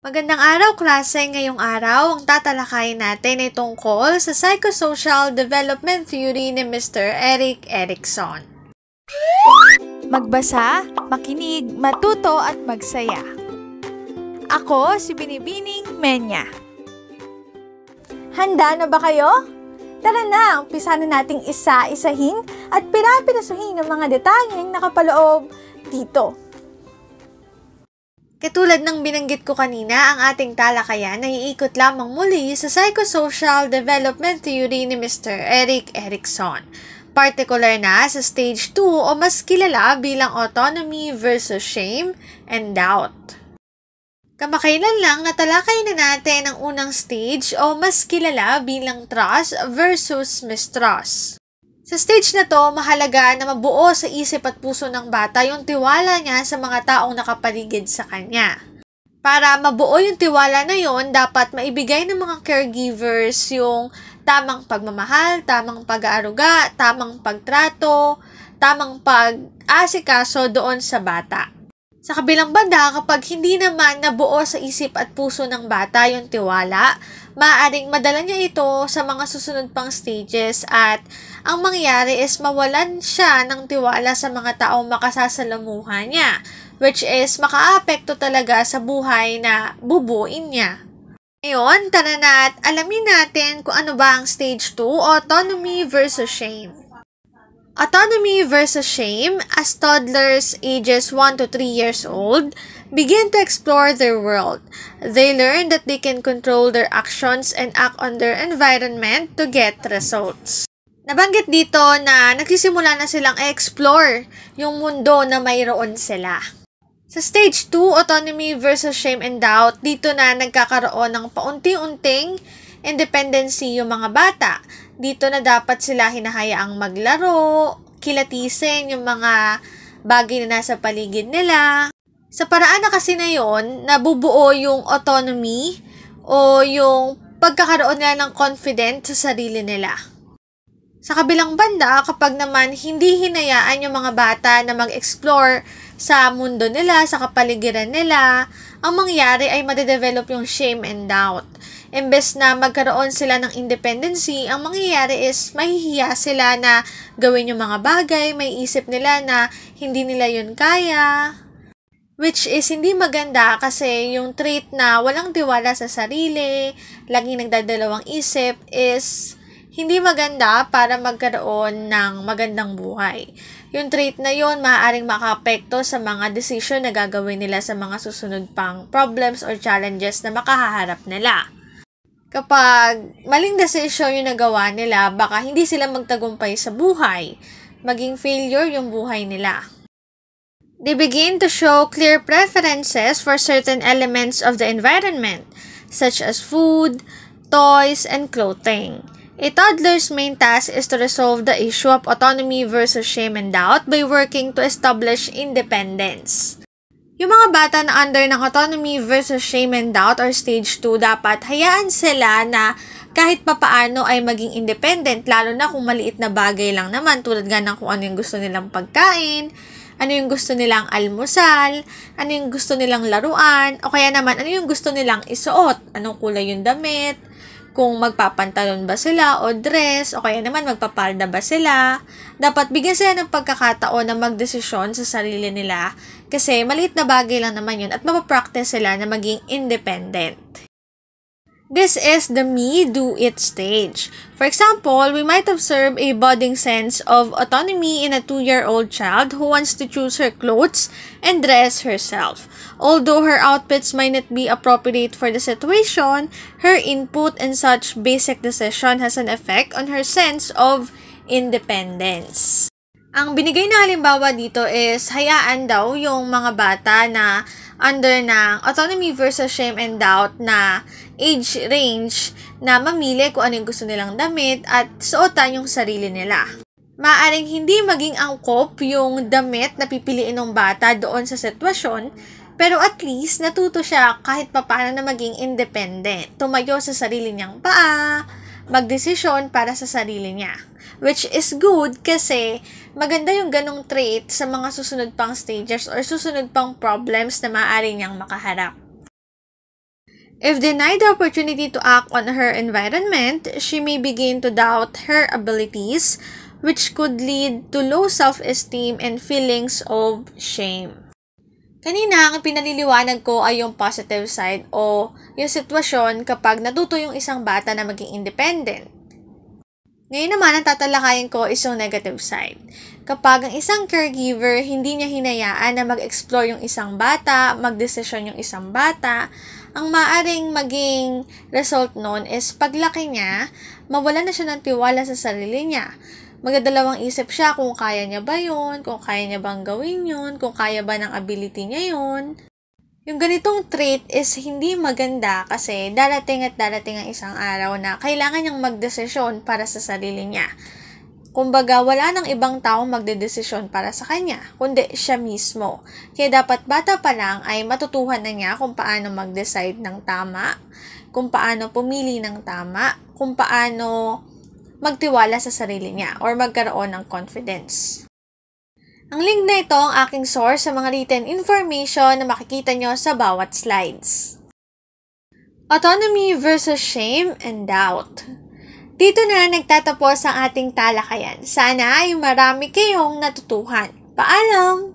Magandang araw, klase. Ngayong araw, ang tatalakayin natin ay tungkol sa psychosocial development theory ni Mr. Erik Erikson. Magbasa, makinig, matuto at magsaya. Ako si Binibining Menya. Handa na ba kayo? Tara na, umpisa na nating isa-isahin at pirapirasuhin ang mga detalyeng nakapaloob dito. Katulad ng binanggit ko kanina, ang ating talakayan ay iikot lamang muli sa psychosocial development theory ni Mr. Erik Erikson. Particular na sa stage 2 o mas kilala bilang autonomy versus shame and doubt. Kamakailan lang natalakay na natin ang unang stage o mas kilala bilang trust versus mistrust. Sa stage na to, mahalaga na mabuo sa isip at puso ng bata yung tiwala niya sa mga taong nakapaligid sa kanya. Para mabuo yung tiwala na yon, dapat maibigay ng mga caregivers yung tamang pagmamahal, tamang pag-aaruga, tamang pagtrato, tamang pag-asikaso doon sa bata. Sa kabilang banda, kapag hindi naman nabuo sa isip at puso ng bata yung tiwala, maaaring madala niya ito sa mga susunod pang stages at ang mangyayari is mawalan siya ng tiwala sa mga taong makasasalamuhan niya, which is makaapekto talaga sa buhay na bubuin niya. Ngayon, tara na at alamin natin kung ano ba ang stage 2, autonomy versus shame. Autonomy versus shame, as toddlers ages 1 to 3 years old begin to explore their world. They learn that they can control their actions and act on their environment to get results. Nabanggit dito na nagsisimula na silang explore yung mundo na mayroon sila. Sa stage 2, autonomy versus shame and doubt, dito na nagkakaroon ng paunti-unting independency yung mga bata. Dito na dapat sila hinahayaang maglaro, kilatisin yung mga bagay na nasa paligid nila. Sa paraan na kasi na yun, nabubuo yung autonomy o yung pagkakaroon nila ng confident sa sarili nila. Sa kabilang banda, kapag naman hindi hinayaan yung mga bata na mag-explore sa mundo nila, sa kapaligiran nila, ang mangyari ay madedevelop yung shame and doubt. Imbes na magkaroon sila ng independency, ang mangyayari is mahihiya sila na gawin yung mga bagay, may isip nila na hindi nila yun kaya. Which is hindi maganda kasi yung trait na walang tiwala sa sarili, laging nagdadalawang isip is hindi maganda para magkaroon ng magandang buhay. Yung trait na yun maaaring makaapekto sa mga decision na gagawin nila sa mga susunod pang problems or challenges na makahaharap nila. Kapag maling decision yung nagawa nila, baka hindi sila magtagumpay sa buhay. Maging failure yung buhay nila. They begin to show clear preferences for certain elements of the environment, such as food, toys, and clothing. A toddler's main task is to resolve the issue of autonomy versus shame and doubt by working to establish independence. Yung mga bata na under ng autonomy versus shame and doubt or stage 2, dapat hayaan sila na kahit papaano ay maging independent, lalo na kung maliit na bagay lang naman, tulad nga ng kung ano yung gusto nilang pagkain, ano yung gusto nilang almusal, ano yung gusto nilang laruan, o kaya naman ano yung gusto nilang isuot, anong kulay yung damit, kung magpapantalon ba sila o dress, o kaya naman magpapalda ba sila. Dapat bigyan sila ng pagkakataon na magdesisyon sa sarili nila kasi maliit na bagay lang naman yun at mapapractice sila na maging independent. This is the me-do-it stage. For example, we might observe a budding sense of autonomy in a 2-year-old child who wants to choose her clothes and dress herself. Although her outfits might not be appropriate for the situation, her input in such basic decision has an effect on her sense of independence. Ang binigay na halimbawa dito is hayaan daw yung mga bata na under ng autonomy versus shame and doubt na age range na mamili kung ano yung gusto nilang damit at suotan yung sarili nila. Maaring hindi maging angkop yung damit na pipiliin ng bata doon sa sitwasyon, pero at least natuto siya kahit papaano na maging independent, tumayo sa sarili niyang paa, magdesisyon para sa sarili niya. Which is good kasi maganda yung ganong trait sa mga susunod pang stages or susunod pang problems na maaari niyang makaharap. If denied the opportunity to act on her environment, she may begin to doubt her abilities, which could lead to low self-esteem and feelings of shame. Kanina, ang pinaliliwanag ko ay yung positive side o yung sitwasyon kapag natuto yung isang bata na maging independent. Ngayon naman, ang tatalakayin ko is yung negative side. Kapag ang isang caregiver hindi niya hinayaan na mag-explore yung isang bata, magdesisyon yung isang bata, ang maaring maging result nun is paglaki niya, mawala na siya ng tiwala sa sarili niya. Magdadalawang isip siya kung kaya niya ba yun, kung kaya niya bang gawin yun, kung kaya ba ng ability niya yun. Yung ganitong trait is hindi maganda kasi darating ang isang araw na kailangan niyang magdesisyon para sa sarili niya. Kumbaga, wala nang ibang taong magdedesisyon para sa kanya, kundi siya mismo. Kaya dapat bata pa lang ay matutuhan na niya kung paano mag-decide ng tama, kung paano pumili ng tama, kung paano magtiwala sa sarili niya or magkaroon ng confidence. Ang link na ito ang aking source sa mga written information na makikita nyo sa bawat slides. Autonomy versus shame and doubt. Dito na nagtatapos ang ating talakayan. Sana ay marami kayong natutuhan. Paalam!